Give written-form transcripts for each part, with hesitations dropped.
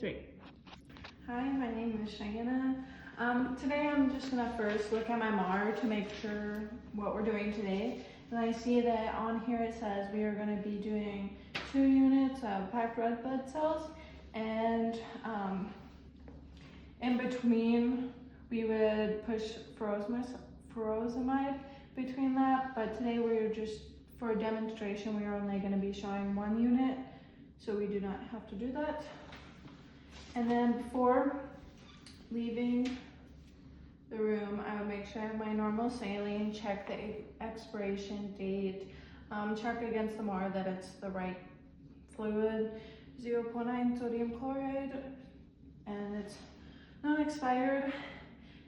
Three. Hi, my name is Cheyenne. Today I'm just gonna first look at my MAR to make sure what we're doing today. And I see that on here it says we are gonna be doing 2 units of packed red blood cells, and in between we would push furosemide between that, but today we're just, for a demonstration, we are only gonna be showing 1 unit, so we do not have to do that. And then before leaving the room, I would make sure I have my normal saline, check the expiration date, check against the MAR that it's the right fluid, 0.9 sodium chloride, and it's not expired,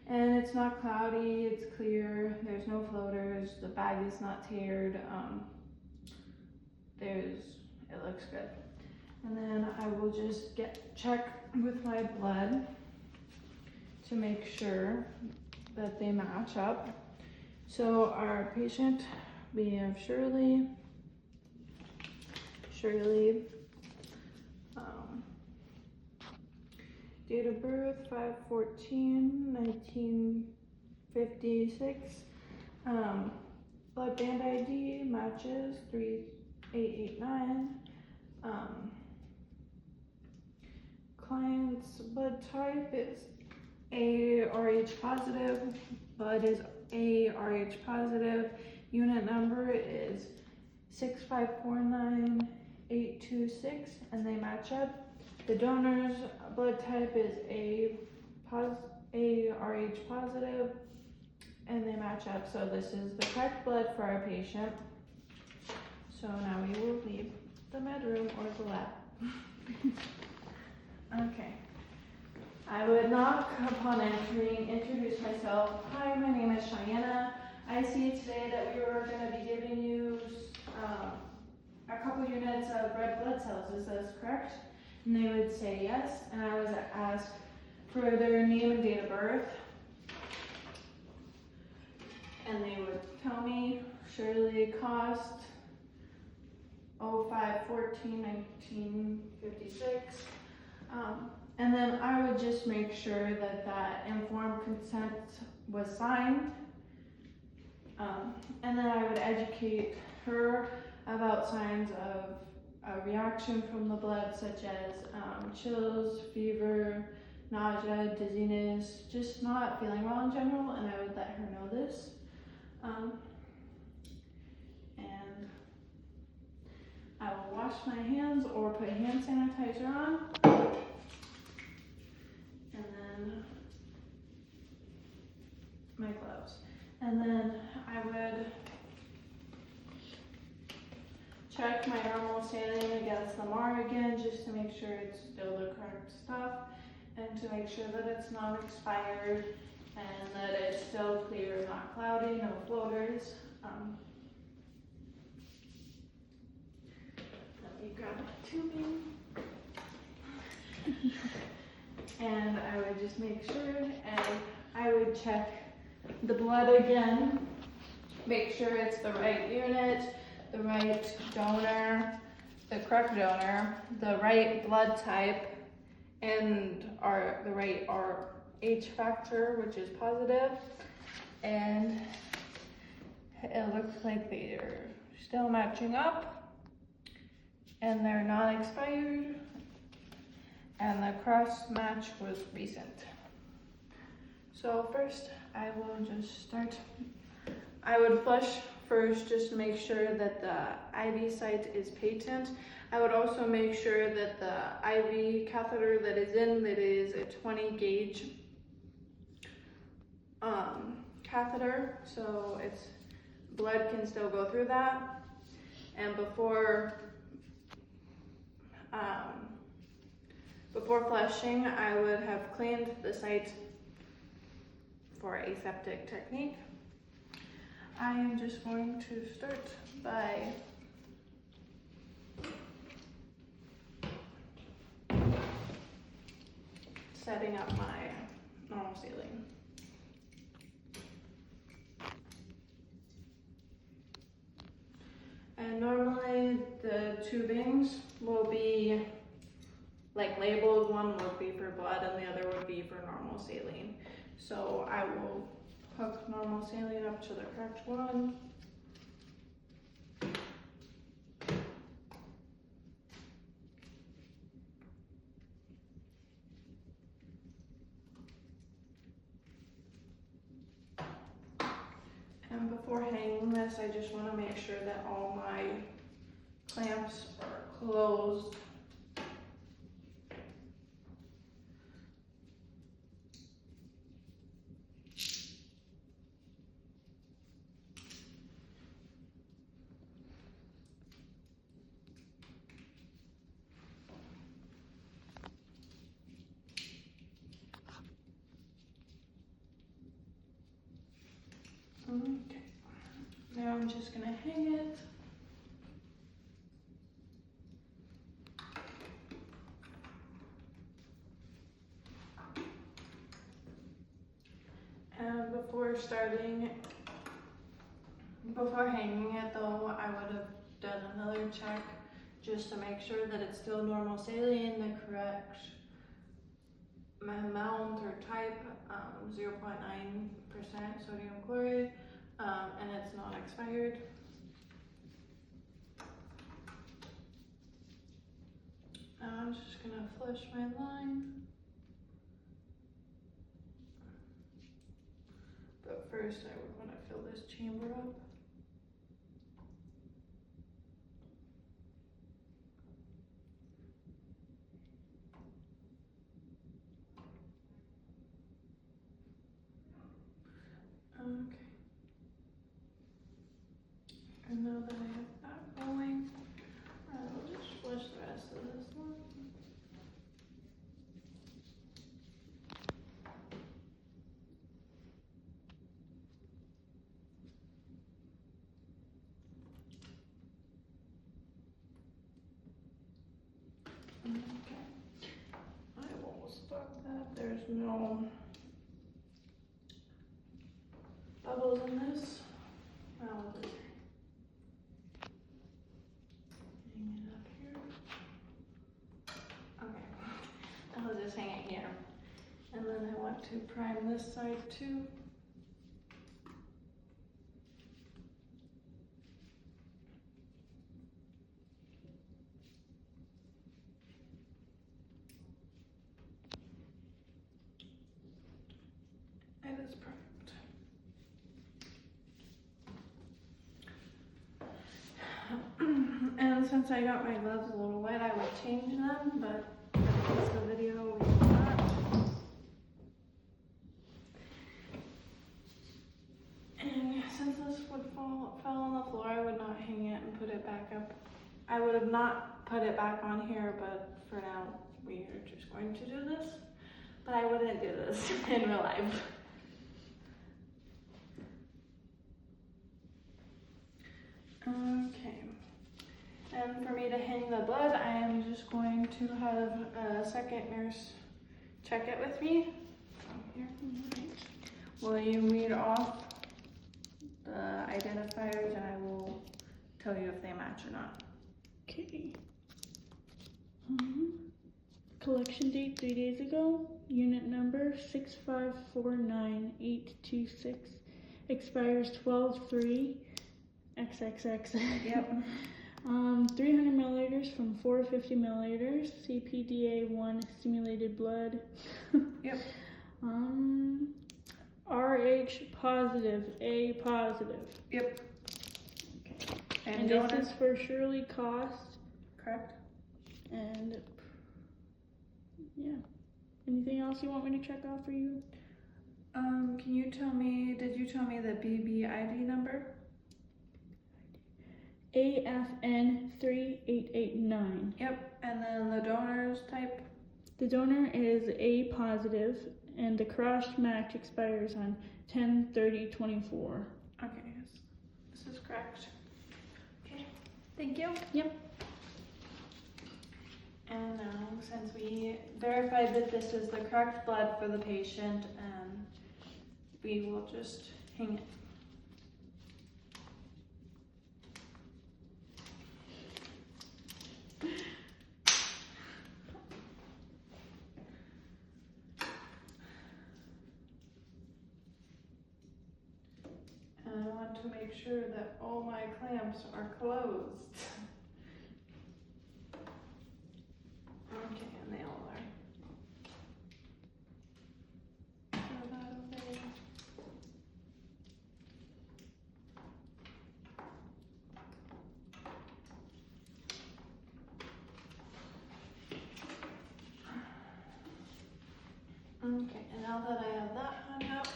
and it's not cloudy, it's clear, there's no floaters, the bag is not teared, it looks good. And then I will just check with my blood to make sure that they match up. So our patient, we have Shirley, date of birth 5/14/1956, blood band ID matches 3889, client's blood type is ARH positive, blood is ARH positive, unit number is 6549826, and they match up. The donor's blood type is ARH positive, and they match up. So this is the correct blood for our patient. So now we will leave the med room or the lab. Okay. I would knock upon entering, introduce myself. Hi, my name is Cheyenne. I see today that we were going to be giving you a couple units of red blood cells. Is this correct? And they would say yes. And I was asked for their name and date of birth. And they would tell me Shirley Cost, 05/14/1956. And then I would just make sure that informed consent was signed. And then I would educate her about signs of a reaction from the blood, such as chills, fever, nausea, dizziness, just not feeling well in general, and I would let her know this. And I will wash my hands or put hand sanitizer on. And then my gloves. And then I would check my normal saline against the MAR again, just to make sure it's still the correct stuff, and to make sure that it's not expired and that it's still clear, not cloudy, no floaters. Let me grab my tubing. And I would just make sure, and I would check the blood again, make sure it's the right unit, the right donor, the correct donor, the right blood type, and the right RH factor, which is positive. And it looks like they're still matching up, and they're not expired, and the cross match was recent. So first I will just start. I would flush first just to make sure that the IV site is patent. I would also make sure that the IV catheter that is a 20 gauge catheter, so it's blood can still go through that. And before flushing, I would have cleaned the site for aseptic technique. I am just going to start by setting up my normal saline. And normally the tubings will be like labeled. One would be for blood and the other would be for normal saline. So I will hook normal saline up to the correct one. And before hanging this, I just want to make sure that all my clamps are closed. Okay, now I'm just gonna hang it. And before hanging it though, I would have done another check just to make sure that it's still normal saline, the correct amount or type, 0.9% sodium chloride, and it's not expired. I'm just gonna flush my line. But first I would want to fill this chamber up. Okay. And now that I have that going, I will just flush the rest of this one. Okay. I will stop that. There's no bubbles in this. I'll just hang it up here. Okay. I'll just hang it here. And then I want to prime this side too. It is perfect. And since I got my gloves a little wet, I would change them, but for the rest of the video, we will not. And since this would fell on the floor, I would not hang it and put it back up. I would have not put it back on here, but for now, we are just going to do this. But I wouldn't do this in real life. Okay, and for me to hang the blood, I am just going to have a second nurse check it with me. Here. Will you read off the identifiers and I will tell you if they match or not? Okay. Collection date 3 days ago. Unit number 6549826. Expires 12/3. XXX. Yep. 300 milliliters from 450 milliliters. CPDA1 stimulated blood. Yep. RH positive, A positive. Yep. Okay. And this is for Shirley Cost. Correct. And yeah. Anything else you want me to check off for you? Can you tell me, did you tell me the BBID number? AFN 3889. Yep, and then the donor's type? The donor is A positive, and the cross match expires on 10/30/24. Okay, yes, this is correct. Okay, thank you. Yep. And now, since we verified that this is the correct blood for the patient, we will just hang it. to make sure that all my clamps are closed. Okay, and they all are. Is that okay? Okay, and now that I have that hung up,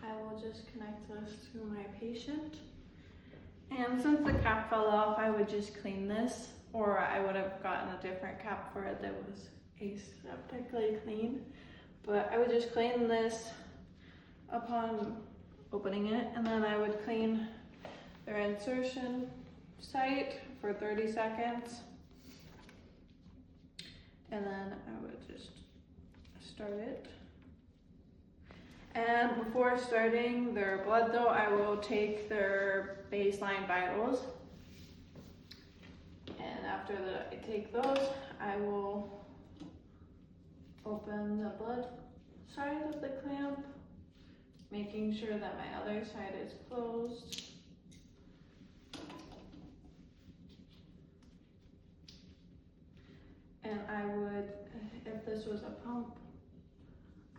I will just connect this to my patient. And since the cap fell off, I would just clean this, or I would have gotten a different cap for it that was aseptically clean. But I would just clean this upon opening it, and then I would clean their insertion site for 30 seconds. And then I would just start it. And before starting their blood though, I will take their baseline vitals. And after I take those, I will open the blood side of the clamp, making sure that my other side is closed. And I would, if this was a pump,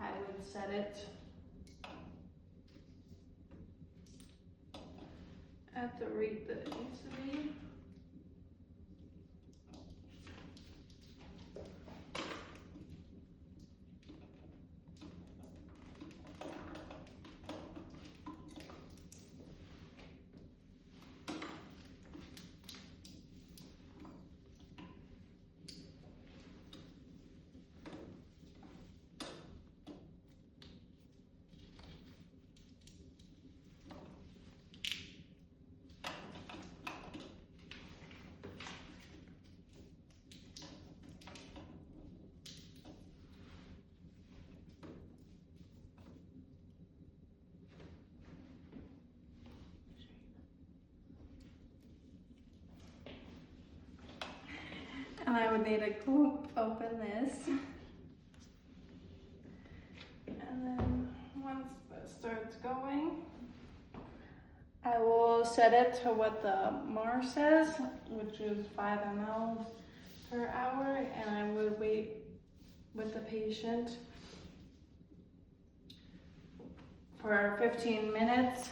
I would set it at the rate that it needs to be. And I would need to open this. And then once this starts going, I will set it to what the MAR says, which is 5 mL per hour, and I would wait with the patient for 15 minutes,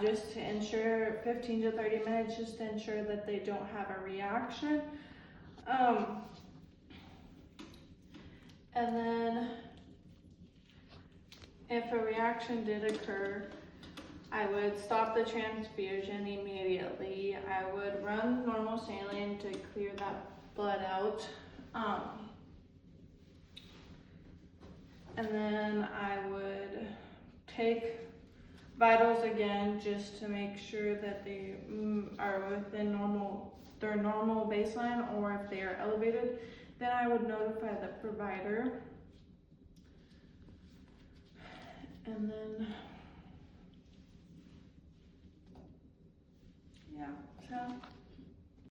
just to ensure, 15 to 30 minutes, just to ensure that they don't have a reaction. And then if a reaction did occur, I would stop the transfusion immediately. I would run normal saline to clear that blood out. And then I would take vitals again just to make sure that they are within their normal baseline, or if they are elevated, then I would notify the provider. And then, yeah, so